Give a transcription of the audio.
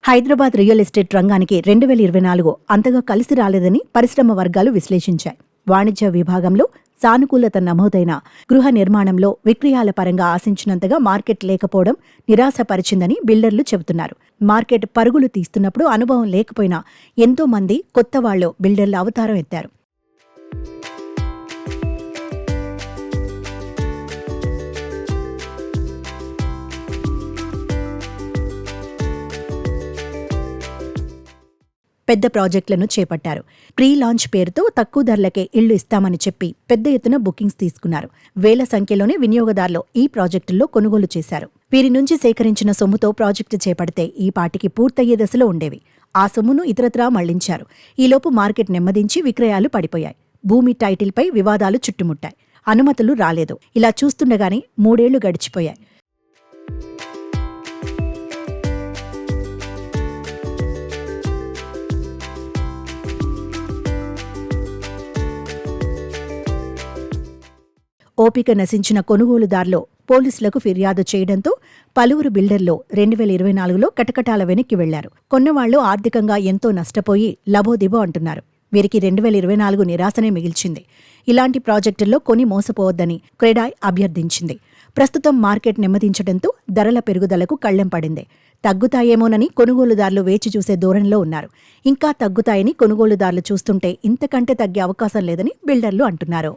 Hyderabad real estate రంగానికి 2024 అంతగా కలిసి రాలేదని పరిశ్రమ వర్గాలు విశ్లేషించాయి. వాణిజ్య విభాగంలో సానుకూలత నమోదైన గృహ నిర్మాణంలో విక్రయాల పరంగా ఆశించినంతగా మార్కెట్ లేకపోవడం నిరాశపరిచిందని బిల్డర్లు చెబుతున్నారు. మార్కెట్ పరుగులు తీస్తున్నప్పుడు అనుభవం లేకపోయినా ఎంతో మంది కొత్త వాళ్లు బిల్డర్ల అవతారం ఎత్తారు. పెద్ద ప్రాజెక్టులను చేపట్టారు. ప్రీ లాంచ్ పేరుతో తక్కువ ధరలకే ఇళ్లు ఇస్తామని చెప్పి పెద్ద ఎత్తున బుకింగ్స్ తీసుకున్నారు. వేల సంఖ్యలోనే వినియోగదారులు ఈ ప్రాజెక్టుల్లో కొనుగోలు చేశారు. వీరి నుంచి సేకరించిన సొమ్ముతో ప్రాజెక్టు చేపడితే ఈ పాటికి పూర్తయ్యే దశలో ఉండేవి. ఆ సొమ్మును ఇతరత్రా మళ్లించారు. ఈలోపు మార్కెట్ నెమ్మదించి విక్రయాలు పడిపోయాయి. భూమి టైటిల్పై వివాదాలు చుట్టుముట్టాయి. అనుమతులు రాలేదు. ఇలా చూస్తుండగానే 3 ఏళ్లు గడిచిపోయాయి. ఓపిక నశించిన కొనుగోలుదారులు పోలీసులకు ఫిర్యాదు చేయడంతో పలువురు బిల్డర్లు 2024లో కటకటాల వెనక్కి వెళ్లారు. కొన్నవాళ్లు ఆర్థికంగా ఎంతో నష్టపోయి లబోదిబో అంటున్నారు. వీరికి 2024 నిరాశనే మిగిల్చింది. ఇలాంటి ప్రాజెక్టుల్లో కొని మోసపోవద్దని క్రెడాయ్ అభ్యర్థించింది. ప్రస్తుతం మార్కెట్ నెమ్మదించడంతో ధరల పెరుగుదలకు కళ్లెం పడింది. తగ్గుతాయేమోనని కొనుగోలుదారులు వేచి చూసే ధోరణిలో ఉన్నారు. ఇంకా తగ్గుతాయని కొనుగోలుదారులు చూస్తుంటే ఇంతకంటే తగ్గే అవకాశం లేదని బిల్డర్లు అంటున్నారు.